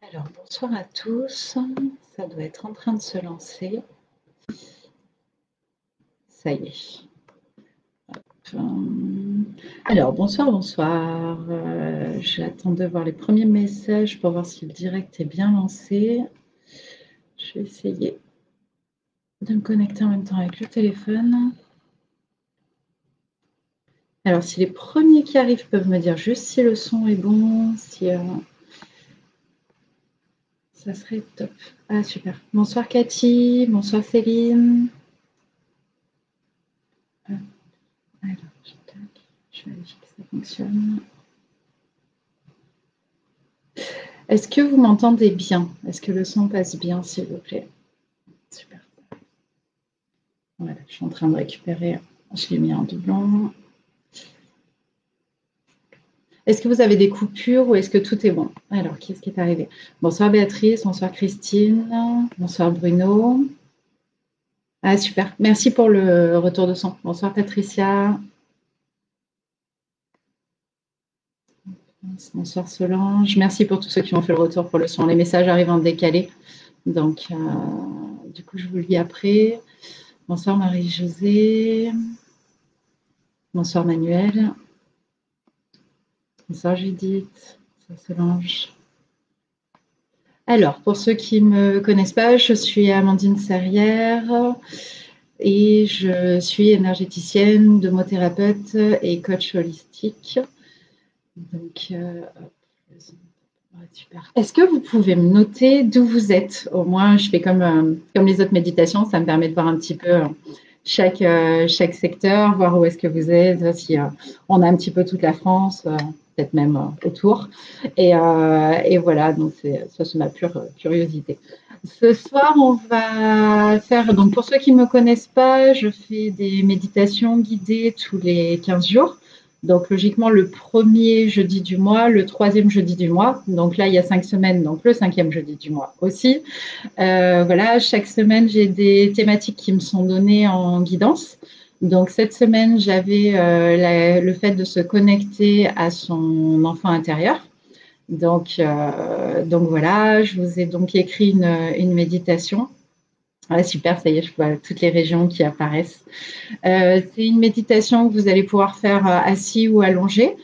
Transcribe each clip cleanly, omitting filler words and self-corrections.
Alors, bonsoir à tous. Ça doit être en train de se lancer. Ça y est. Alors, bonsoir, bonsoir. J'attends de voir les premiers messages pour voir si le direct est bien lancé. Je vais essayer de me connecter en même temps avec le téléphone. Alors, si les premiers qui arrivent peuvent me dire juste si le son est bon, si ça serait top. Ah, super. Bonsoir Cathy, bonsoir Céline. Alors, je vérifie que ça fonctionne. Est-ce que vous m'entendez bien? Est-ce que le son passe bien, s'il vous plaît? Super. Voilà, je suis en train de récupérer. Je l'ai mis en doublon. Est-ce que vous avez des coupures ou est-ce que tout est bon? Alors, qu'est-ce qui est arrivé? Bonsoir Béatrice, bonsoir Christine, bonsoir Bruno. Ah, super. Merci pour le retour de son. Bonsoir Patricia. Bonsoir Solange. Merci pour tous ceux qui ont fait le retour pour le son. Les messages arrivent en décalé. Donc, du coup, je vous le lis après. Bonsoir Marie-Josée. Bonsoir Manuel. Bonsoir Judith. Bonsoir Solange. Alors, pour ceux qui ne me connaissent pas, je suis Amandine Serrière et je suis énergéticienne, domothérapeute et coach holistique. Donc, super. Est-ce que vous pouvez me noter d'où vous êtes? Au moins, je fais comme les autres méditations, ça me permet de voir un petit peu chaque secteur, voir où est-ce que vous êtes, si on a un petit peu toute la France, peut-être même autour. Et voilà, donc ça c'est ma pure curiosité. Ce soir, on va faire, donc pour ceux qui ne me connaissent pas, je fais des méditations guidées tous les 15 jours. Donc, logiquement, le premier jeudi du mois, le troisième jeudi du mois. Donc là, il y a 5 semaines, donc le cinquième jeudi du mois aussi. Voilà, chaque semaine, j'ai des thématiques qui me sont données en guidance. Donc, cette semaine, j'avais le fait de se connecter à son enfant intérieur. Donc voilà, je vous ai donc écrit une méditation. Ah, super, ça y est, je vois toutes les régions qui apparaissent. C'est une méditation que vous allez pouvoir faire assis ou allongé.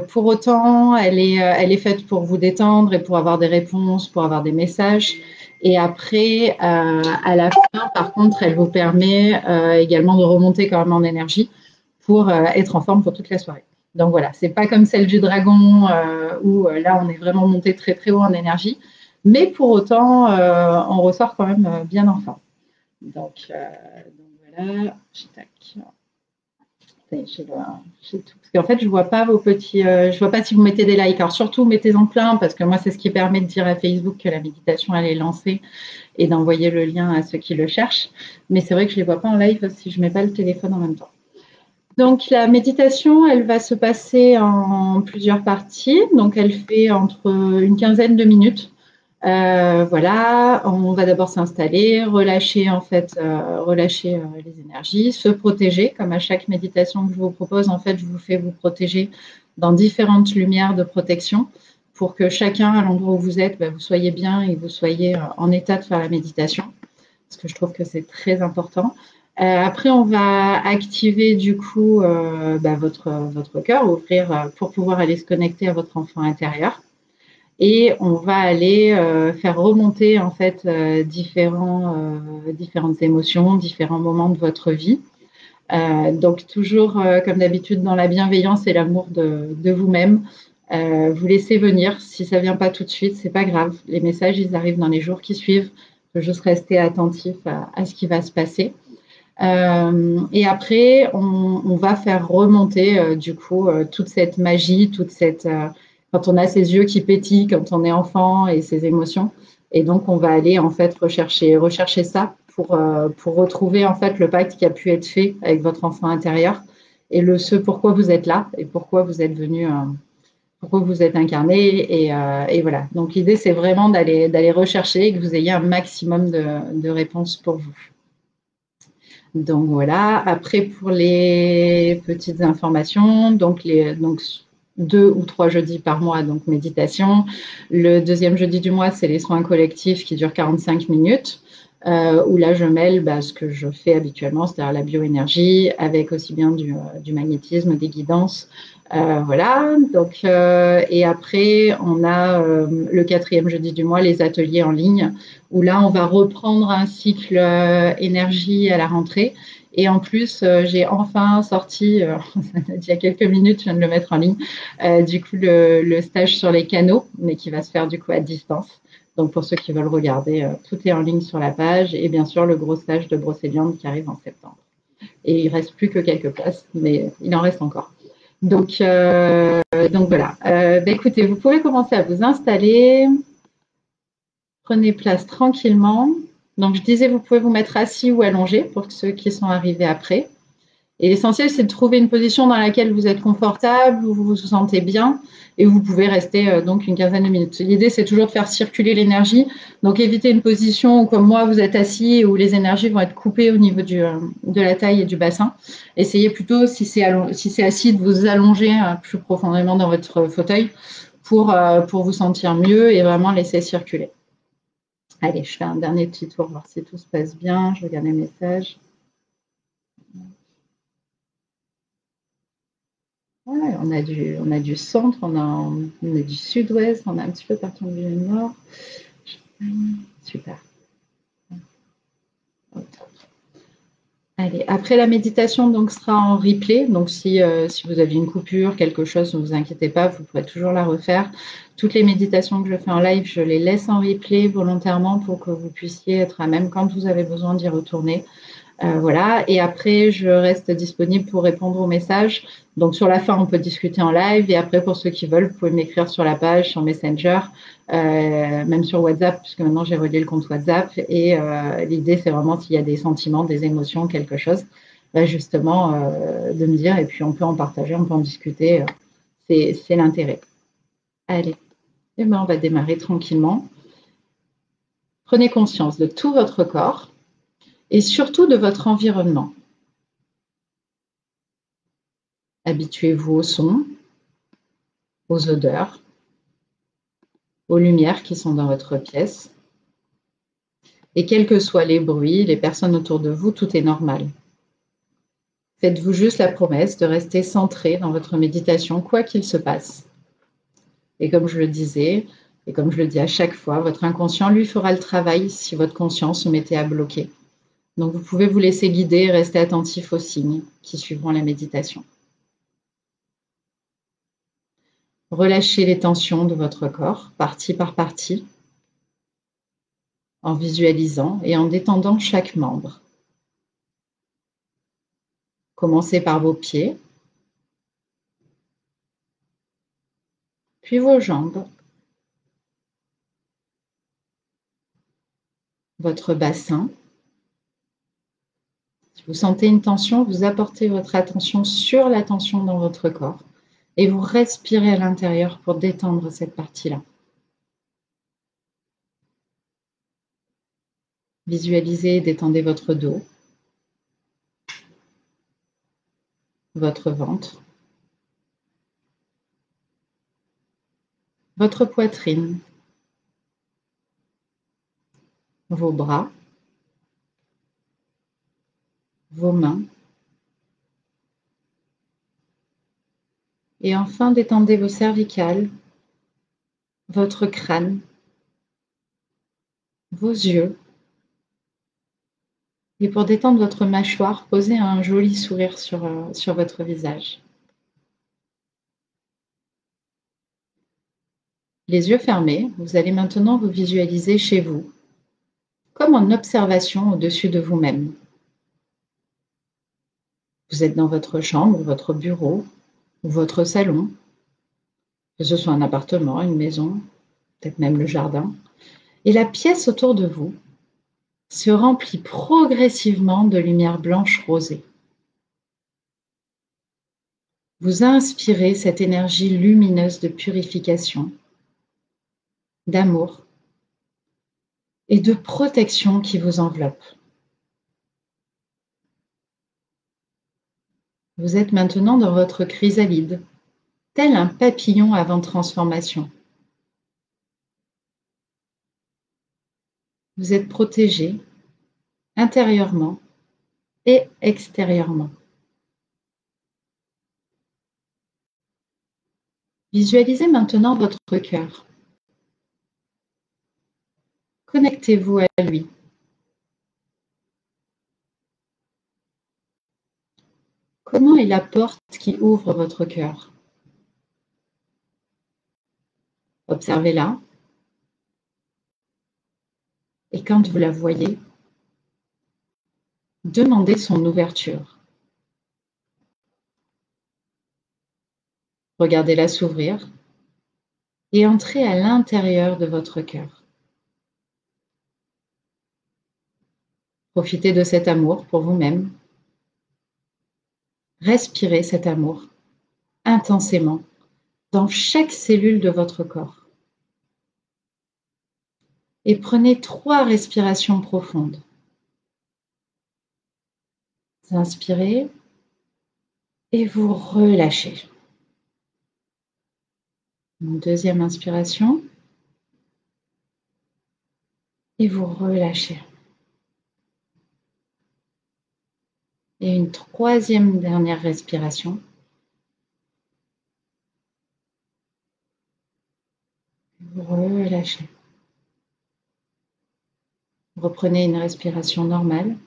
Pour autant, elle est faite pour vous détendre et pour avoir des réponses, pour avoir des messages. Et après, à la fin, par contre, elle vous permet également de remonter quand même en énergie pour être en forme pour toute la soirée. Donc voilà, c'est pas comme celle du dragon où là, on est vraiment monté très très haut en énergie. Mais pour autant, on ressort quand même bien en forme. Donc voilà, tac. J'ai tout. Parce qu'en fait, je vois pas vos petits. Je vois pas si vous mettez des likes. Alors surtout, mettez-en plein parce que moi, c'est ce qui permet de dire à Facebook que la méditation elle est lancée et d'envoyer le lien à ceux qui le cherchent. Mais c'est vrai que je les vois pas en live si je mets pas le téléphone en même temps. Donc la méditation, elle va se passer en plusieurs parties. Donc elle fait entre une quinzaine de minutes. Voilà, on va d'abord s'installer, relâcher en fait, relâcher les énergies, se protéger. Comme à chaque méditation que je vous propose, en fait, je vous fais vous protéger dans différentes lumières de protection pour que chacun, à l'endroit où vous êtes, vous soyez bien et vous soyez en état de faire la méditation, parce que je trouve que c'est très important. Après, on va activer du coup votre cœur, ouvrir pour pouvoir aller se connecter à votre enfant intérieur. Et on va aller faire remonter en fait différentes émotions, différents moments de votre vie. Donc toujours comme d'habitude dans la bienveillance et l'amour de vous-même. Vous laissez venir. Si ça vient pas tout de suite, c'est pas grave. Les messages ils arrivent dans les jours qui suivent. Il faut juste rester attentif à ce qui va se passer. Et après, on va faire remonter du coup toute cette magie, toute cette quand on a ses yeux qui pétillent, quand on est enfant et ses émotions. Et donc, on va aller en fait rechercher ça pour retrouver en fait le pacte qui a pu être fait avec votre enfant intérieur et ce pourquoi vous êtes là et pourquoi vous êtes venu, pourquoi vous êtes incarné. Et voilà. Donc, l'idée, c'est vraiment d'aller rechercher et que vous ayez un maximum de réponses pour vous. Donc voilà. Après, pour les petites informations, donc 2 ou 3 jeudis par mois, donc méditation. Le deuxième jeudi du mois, c'est les soins collectifs qui durent 45 minutes, où là, je mêle ce que je fais habituellement, c'est-à-dire la bioénergie, avec aussi bien du magnétisme, des guidances. Voilà. Donc, et après, on a le 4e jeudi du mois, les ateliers en ligne, où là, on va reprendre un cycle énergie à la rentrée. Et en plus, j'ai enfin sorti, il y a quelques minutes, je viens de le mettre en ligne, du coup, le stage sur les canaux, mais qui va se faire du coup à distance. Donc, pour ceux qui veulent regarder, tout est en ligne sur la page. Et bien sûr, le gros stage de Brocéliande qui arrive en septembre. Et il ne reste plus que quelques places, mais il en reste encore. Donc voilà. Écoutez, vous pouvez commencer à vous installer. Prenez place tranquillement. Donc, je disais, vous pouvez vous mettre assis ou allongé pour ceux qui sont arrivés après. Et l'essentiel, c'est de trouver une position dans laquelle vous êtes confortable, où vous vous sentez bien, et où vous pouvez rester donc une quinzaine de minutes. L'idée, c'est toujours de faire circuler l'énergie. Donc, évitez une position où, comme moi, vous êtes assis et où les énergies vont être coupées au niveau de la taille et du bassin. Essayez plutôt, si c'est assis, de vous allonger plus profondément dans votre fauteuil pour vous sentir mieux et vraiment laisser circuler. Allez, je fais un dernier petit tour, voir si tout se passe bien. Je regarde les messages. Ouais, on a du centre, on a du sud-ouest, on a un petit peu partout du nord. Super. Allez, après la méditation donc sera en replay. Donc si vous avez une coupure, quelque chose, ne vous inquiétez pas, vous pourrez toujours la refaire. Toutes les méditations que je fais en live, je les laisse en replay volontairement pour que vous puissiez être à même quand vous avez besoin d'y retourner. Voilà. Et après, je reste disponible pour répondre aux messages. Donc, sur la fin, on peut discuter en live. Et après, pour ceux qui veulent, vous pouvez m'écrire sur la page, sur Messenger, même sur WhatsApp, puisque maintenant, j'ai relié le compte WhatsApp. Et l'idée, c'est vraiment s'il y a des sentiments, des émotions, quelque chose, justement, de me dire. Et puis, on peut en partager, on peut en discuter. C'est l'intérêt. Allez. Et on va démarrer tranquillement. Prenez conscience de tout votre corps et surtout de votre environnement. Habituez-vous aux sons, aux odeurs, aux lumières qui sont dans votre pièce. Et quels que soient les bruits, les personnes autour de vous, tout est normal. Faites-vous juste la promesse de rester centré dans votre méditation, quoi qu'il se passe. Et comme je le disais, et comme je le dis à chaque fois, votre inconscient, lui, fera le travail si votre conscience se mettait à bloquer. Donc, vous pouvez vous laisser guider et rester attentif aux signes qui suivront la méditation. Relâchez les tensions de votre corps, partie par partie, en visualisant et en détendant chaque membre. Commencez par vos pieds, puis vos jambes, votre bassin. Si vous sentez une tension, vous apportez votre attention sur la tension dans votre corps et vous respirez à l'intérieur pour détendre cette partie-là. Visualisez et détendez votre dos, votre ventre, votre poitrine, vos bras, vos mains. Et enfin, détendez vos cervicales, votre crâne, vos yeux. Et pour détendre votre mâchoire, posez un joli sourire sur votre visage. Les yeux fermés, vous allez maintenant vous visualiser chez vous, comme en observation au-dessus de vous-même. Vous êtes dans votre chambre, votre bureau ou votre salon, que ce soit un appartement, une maison, peut-être même le jardin, et la pièce autour de vous se remplit progressivement de lumière blanche rosée. Vous inspirez cette énergie lumineuse de purification, d'amour et de protection qui vous enveloppe. Vous êtes maintenant dans votre chrysalide, tel un papillon avant transformation. Vous êtes protégé intérieurement et extérieurement. Visualisez maintenant votre cœur. Connectez-vous à lui. Comment est la porte qui ouvre votre cœur? Observez-la. Et quand vous la voyez, demandez son ouverture. Regardez-la s'ouvrir et entrez à l'intérieur de votre cœur. Profitez de cet amour pour vous-même. Respirez cet amour intensément dans chaque cellule de votre corps. Et prenez 3 respirations profondes. Inspirez et vous relâchez. Une deuxième inspiration et vous relâchez. Et une troisième dernière respiration. Vous relâchez. Reprenez une respiration normale.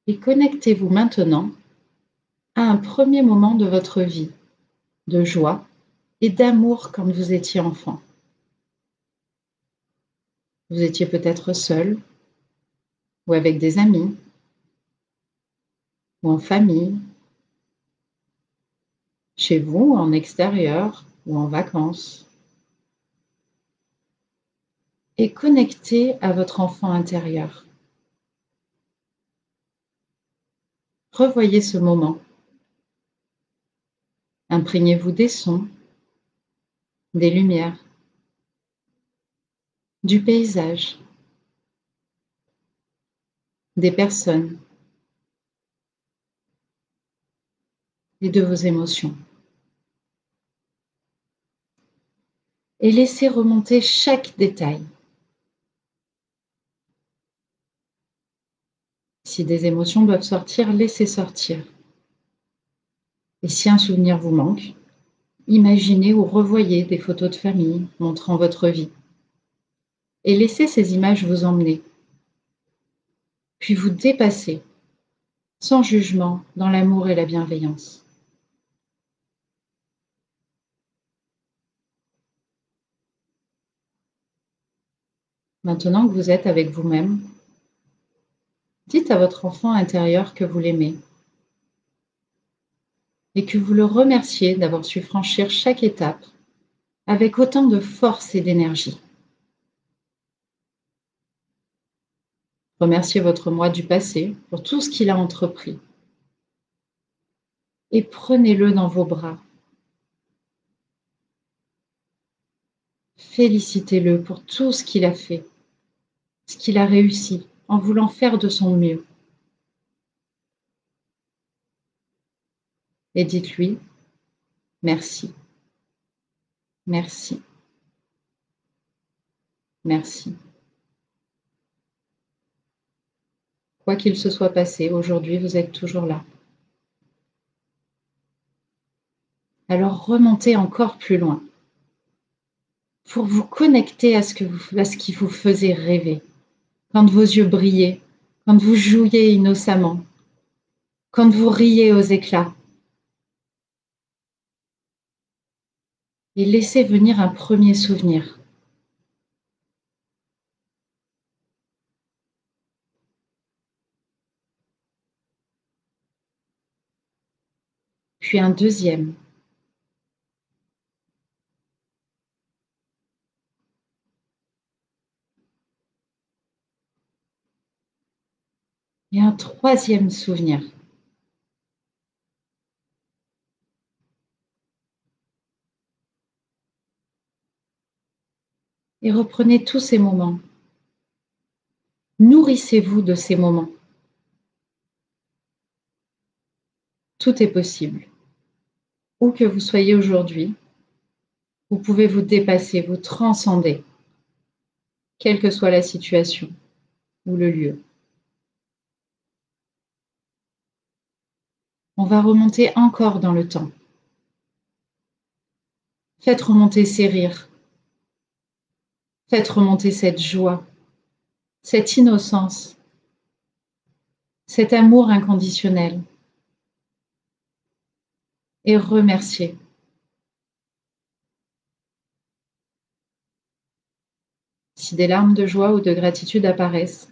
Et connectez-vous maintenant à un premier moment de votre vie, de joie et d'amour quand vous étiez enfant. Vous étiez peut-être seul, ou avec des amis, ou en famille, chez vous, en extérieur, ou en vacances. Et connectez à votre enfant intérieur. Revoyez ce moment. Imprégnez-vous des sons, des lumières, du paysage, des personnes et de vos émotions. Et laissez remonter chaque détail. Si des émotions doivent sortir, laissez sortir. Et si un souvenir vous manque, imaginez ou revoyez des photos de famille montrant votre vie. Et laissez ces images vous emmener. Puis vous dépasser, sans jugement, dans l'amour et la bienveillance. Maintenant que vous êtes avec vous-même, dites à votre enfant intérieur que vous l'aimez et que vous le remerciez d'avoir su franchir chaque étape avec autant de force et d'énergie. Remerciez votre moi du passé pour tout ce qu'il a entrepris. Et prenez-le dans vos bras. Félicitez-le pour tout ce qu'il a fait, ce qu'il a réussi, en voulant faire de son mieux. Et dites-lui merci, merci, merci. Quoi qu'il se soit passé, aujourd'hui vous êtes toujours là. Alors remontez encore plus loin pour vous connecter à ce qui vous faisait rêver, quand vos yeux brillaient, quand vous jouiez innocemment, quand vous riez aux éclats. Et laissez venir un premier souvenir. Puis un deuxième. Et un troisième souvenir. Et reprenez tous ces moments. Nourrissez-vous de ces moments. tout est possible. Où que vous soyez aujourd'hui, vous pouvez vous dépasser, vous transcender, quelle que soit la situation ou le lieu. On va remonter encore dans le temps. Faites remonter ces rires. Faites remonter cette joie, cette innocence, cet amour inconditionnel. Et remerciez. Si des larmes de joie ou de gratitude apparaissent,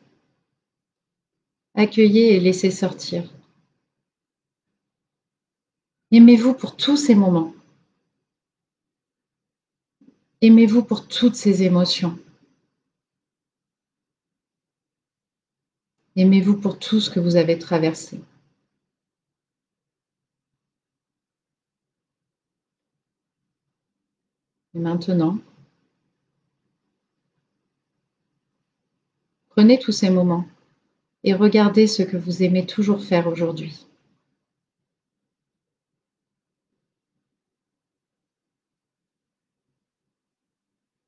accueillez et laissez sortir. Aimez-vous pour tous ces moments. Aimez-vous pour toutes ces émotions. Aimez-vous pour tout ce que vous avez traversé. Et maintenant, prenez tous ces moments et regardez ce que vous aimez toujours faire aujourd'hui.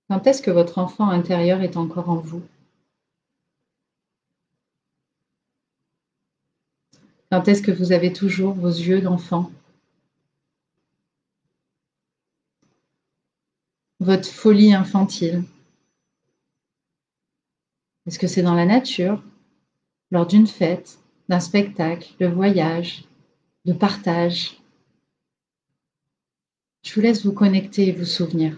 Quand est-ce que votre enfant intérieur est encore en vous? Quand est-ce que vous avez toujours vos yeux d'enfant? Votre folie infantile? Est-ce que c'est dans la nature, lors d'une fête, d'un spectacle, de voyage, de partage? Je vous laisse vous connecter et vous souvenir.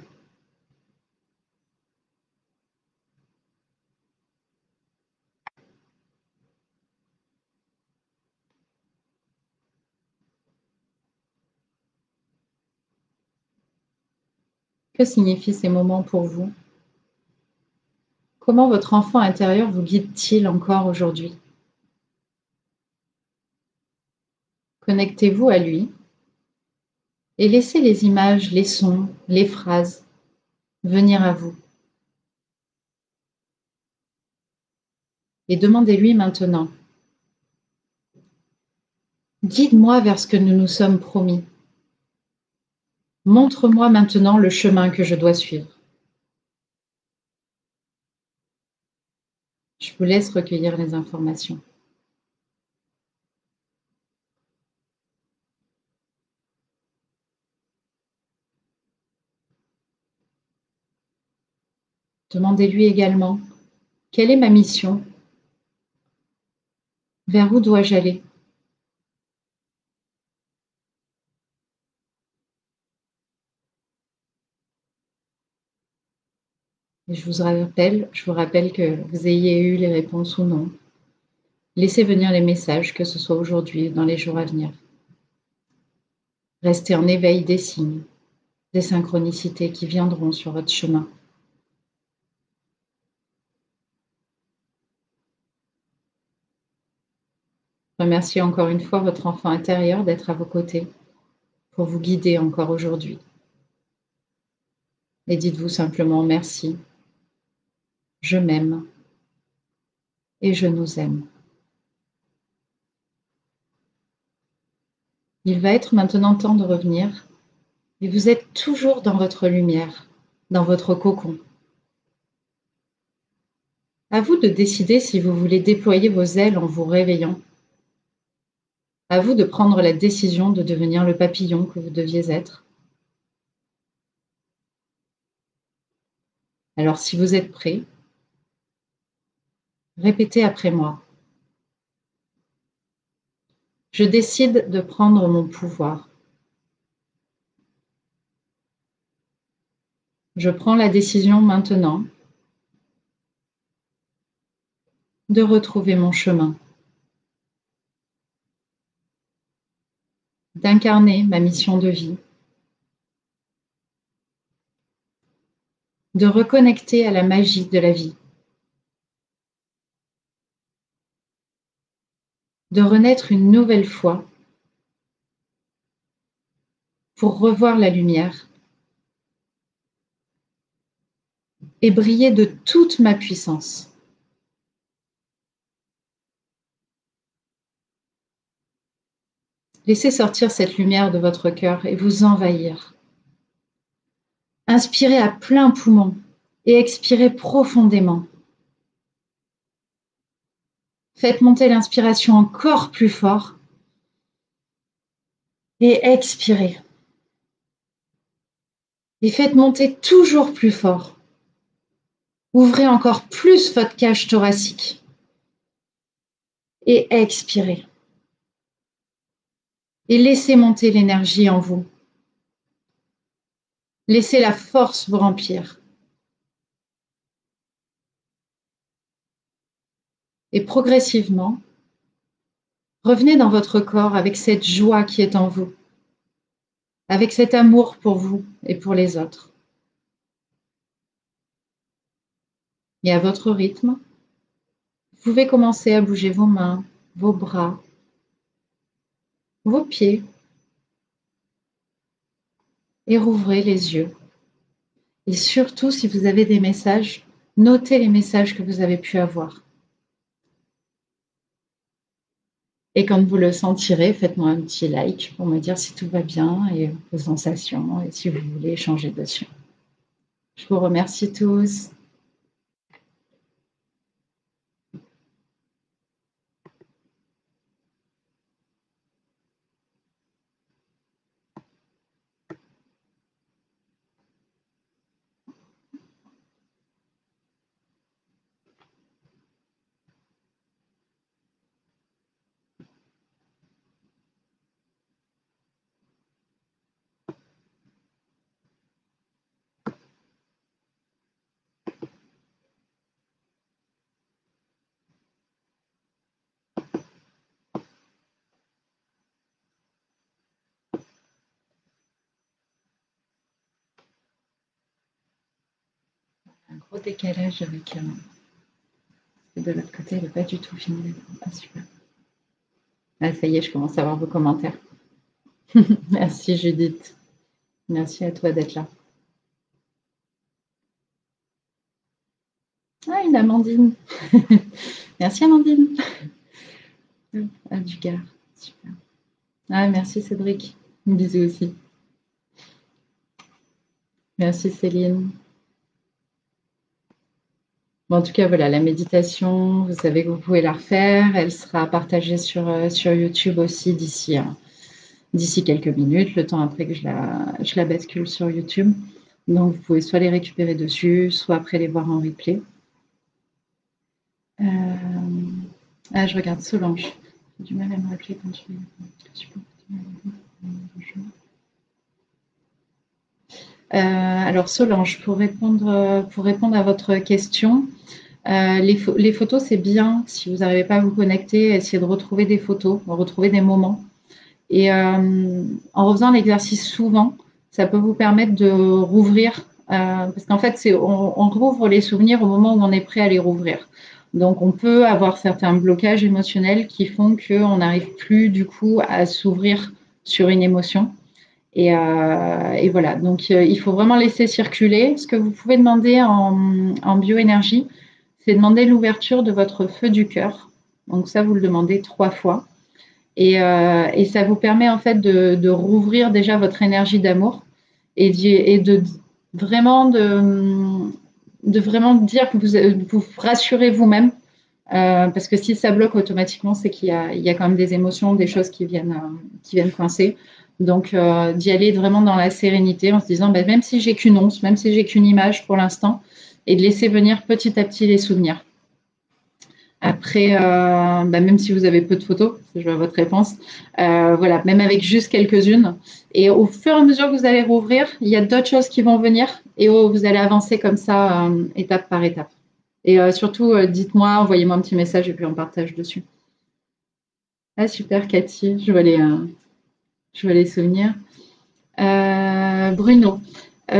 Que signifient ces moments pour vous? Comment votre enfant intérieur vous guide-t-il encore aujourd'hui? Connectez-vous à lui et laissez les images, les sons, les phrases venir à vous. Et demandez-lui maintenant: guide-moi vers ce que nous nous sommes promis. Montre-moi maintenant le chemin que je dois suivre. Je vous laisse recueillir les informations. Demandez-lui également: quelle est ma mission? Vers où dois-je aller? Et je vous rappelle que vous ayez eu les réponses ou non. Laissez venir les messages, que ce soit aujourd'hui ou dans les jours à venir. Restez en éveil des signes, des synchronicités qui viendront sur votre chemin. Remerciez encore une fois votre enfant intérieur d'être à vos côtés pour vous guider encore aujourd'hui. Et dites-vous simplement merci, je m'aime et je nous aime. Il va être maintenant temps de revenir et vous êtes toujours dans votre lumière, dans votre cocon. À vous de décider si vous voulez déployer vos ailes en vous réveillant. À vous de prendre la décision de devenir le papillon que vous deviez être. Alors si vous êtes prêt, répétez après moi. Je décide de prendre mon pouvoir. Je prends la décision maintenant de retrouver mon chemin, d'incarner ma mission de vie, de reconnecter à la magie de la vie, de renaître une nouvelle fois pour revoir la lumière et briller de toute ma puissance. Laissez sortir cette lumière de votre cœur et vous envahir. Inspirez à plein poumon et expirez profondément. Faites monter l'inspiration encore plus fort et expirez. Et faites monter toujours plus fort. Ouvrez encore plus votre cage thoracique et expirez. Et laissez monter l'énergie en vous. Laissez la force vous remplir. Et progressivement, revenez dans votre corps avec cette joie qui est en vous, avec cet amour pour vous et pour les autres. Et à votre rythme, vous pouvez commencer à bouger vos mains, vos bras, vos pieds et rouvrez les yeux. Et surtout, si vous avez des messages, notez les messages que vous avez pu avoir. Et quand vous le sentirez, faites-moi un petit like pour me dire si tout va bien et vos sensations et si vous voulez échanger dessus. Je vous remercie tous. Un gros décalage avec de l'autre côté, elle n'est pas du tout fini. Ah, super. Ah, ça y est, je commence à voir vos commentaires. Merci Judith. Merci à toi d'être là. Ah, une Amandine. Merci Amandine. Ah, du Gard. Super. Ah, merci Cédric. Un bisou aussi. Merci Céline. Bon, en tout cas, voilà, la méditation, vous savez que vous pouvez la refaire. Elle sera partagée sur YouTube aussi d'ici quelques minutes, le temps après que je la bascule sur YouTube. Donc, vous pouvez soit les récupérer dessus, soit après les voir en replay. Ah, je regarde Solange. J'ai du mal à me rappeler quand je alors Solange, pour répondre à votre question, les photos, c'est bien. Si vous n'arrivez pas à vous connecter, essayez de retrouver des photos, retrouver des moments. Et en refaisant l'exercice souvent, ça peut vous permettre de rouvrir, parce qu'en fait, on rouvre les souvenirs au moment où on est prêt à les rouvrir. Donc, on peut avoir certains blocages émotionnels qui font qu'on n'arrive plus du coup à s'ouvrir sur une émotion. Et voilà, donc il faut vraiment laisser circuler. Ce que vous pouvez demander en bioénergie, c'est demander l'ouverture de votre feu du cœur. Donc ça, vous le demandez 3 fois. Et ça vous permet en fait de rouvrir déjà votre énergie d'amour et de vraiment dire que vous rassurez vous-même. Parce que si ça bloque automatiquement, c'est qu'il y a quand même des émotions, des choses qui viennent coincer. Donc, d'y aller vraiment dans la sérénité en se disant, bah, même si j'ai qu'une once, même si j'ai qu'une image pour l'instant, et de laisser venir petit à petit les souvenirs. Après, bah, même si vous avez peu de photos, je vois votre réponse, voilà, même avec juste quelques-unes. Et au fur et à mesure que vous allez rouvrir, il y a d'autres choses qui vont venir et vous allez avancer comme ça, étape par étape. Et surtout, dites-moi, envoyez-moi un petit message et puis on partage dessus. Ah, super, Cathy, je vois les souvenirs. Bruno,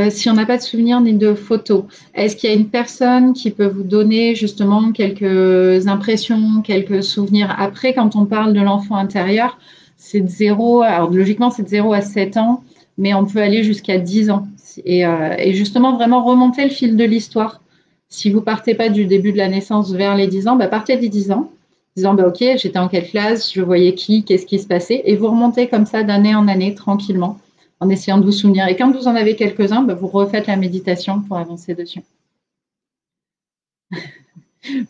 si on n'a pas de souvenirs ni de photos, est-ce qu'il y a une personne qui peut vous donner justement quelques impressions, quelques souvenirs? Après, quand on parle de l'enfant intérieur, c'est de 0, alors logiquement c'est de 0 à 7 ans, mais on peut aller jusqu'à 10 ans. Et justement, vraiment remonter le fil de l'histoire. Si vous partez pas du début de la naissance vers les 10 ans, bah partez des 10 ans disant bah, ok, j'étais en quelle classe, je voyais qui, qu'est-ce qui se passait, et vous remontez comme ça d'année en année tranquillement en essayant de vous souvenir. Et quand vous en avez quelques-uns, bah, vous refaites la méditation pour avancer dessus.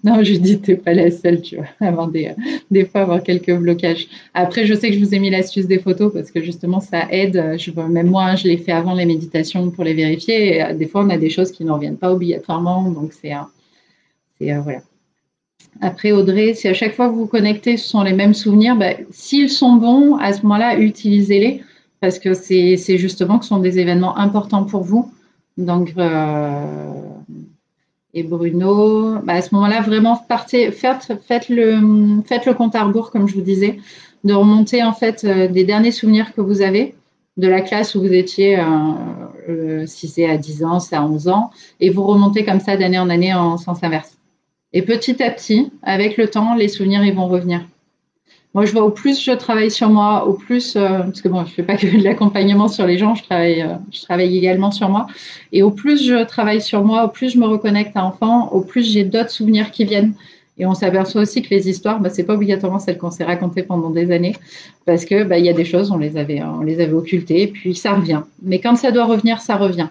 Non, je dis, t'es pas la seule, tu vois, avoir des fois avoir quelques blocages. Après, je sais que je vous ai mis l'astuce des photos parce que justement, ça aide. Même moi, je l'ai fait avant les méditations pour les vérifier. Et, des fois, on a des choses qui ne reviennent pas obligatoirement. Donc, voilà. Après, Audrey, si à chaque fois que vous vous connectez, ce sont les mêmes souvenirs, bah, s'ils sont bons, à ce moment-là, utilisez-les parce que c'est justement que ce sont des événements importants pour vous. Donc, et Bruno, bah à ce moment-là, vraiment, faites le compte à rebours, comme je vous disais, de remonter en fait des derniers souvenirs que vous avez de la classe où vous étiez, si c'est à 10 ans, c'est à 11 ans, et vous remontez comme ça d'année en année en sens inverse. Et petit à petit, avec le temps, les souvenirs, ils vont revenir. Moi, je vois au plus je travaille sur moi, au plus, parce que bon, je fais pas que de l'accompagnement sur les gens, je travaille également sur moi. Et au plus je travaille sur moi, au plus je me reconnecte à enfant, au plus j'ai d'autres souvenirs qui viennent. Et on s'aperçoit aussi que les histoires, bah, c'est pas obligatoirement celles qu'on s'est racontées pendant des années, parce que bah, il y a des choses, on les avait occultées, et puis ça revient. Mais quand ça doit revenir, ça revient.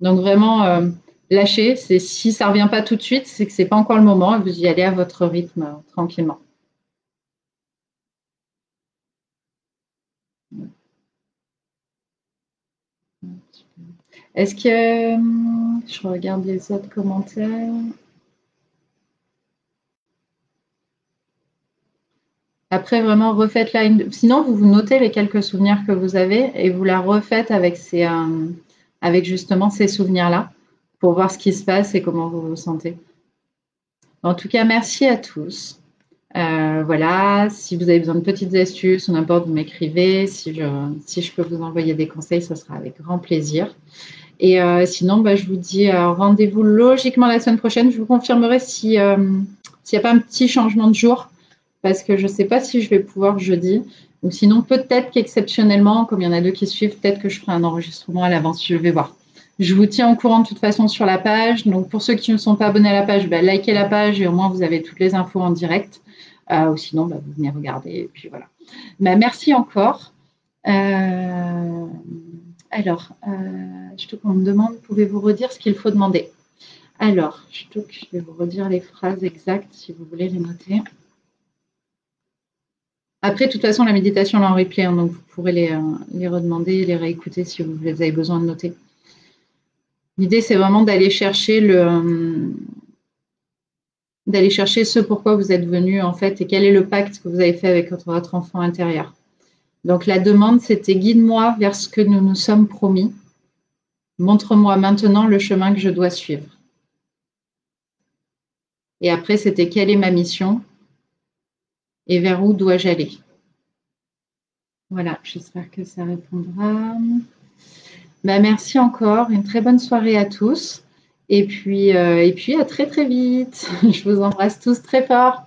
Donc vraiment, lâcher, c'est si ça revient pas tout de suite, c'est que c'est pas encore le moment, et vous y allez à votre rythme, tranquillement. Est-ce que je regarde les autres commentaires? Après, vraiment, refaites-la. Sinon, vous notez les quelques souvenirs que vous avez et vous la refaites avec justement ces souvenirs-là pour voir ce qui se passe et comment vous vous sentez. En tout cas, merci à tous. Voilà, si vous avez besoin de petites astuces ou n'importe, vous m'écrivez. Si je peux vous envoyer des conseils, ce sera avec grand plaisir. Et sinon, bah, je vous dis rendez-vous logiquement la semaine prochaine. Je vous confirmerai s'il n'y a pas un petit changement de jour, parce que je ne sais pas si je vais pouvoir jeudi. Ou sinon, peut-être qu'exceptionnellement, comme il y en a deux qui suivent, peut-être que je ferai un enregistrement à l'avance. Je vais voir. Je vous tiens au courant de toute façon sur la page. Donc, pour ceux qui ne sont pas abonnés à la page, bah, likez la page et au moins vous avez toutes les infos en direct. Ou sinon, bah, vous venez regarder. Et puis voilà. Bah, merci encore. Alors, on me demande, pouvez-vous redire ce qu'il faut demander? Alors, je vais vous redire les phrases exactes si vous voulez les noter. Après, de toute façon, la méditation est en replay, hein, donc vous pourrez les redemander, les réécouter si vous avez besoin de noter. L'idée, c'est vraiment d'aller chercher ce pourquoi vous êtes venu, en fait, et quel est le pacte que vous avez fait avec votre enfant intérieur. Donc, la demande, c'était guide-moi vers ce que nous nous sommes promis. Montre-moi maintenant le chemin que je dois suivre. Et après, c'était quelle est ma mission et vers où dois-je aller? Voilà, j'espère que ça répondra. Bah, merci encore, une très bonne soirée à tous. Et puis à très très vite. Je vous embrasse tous très fort.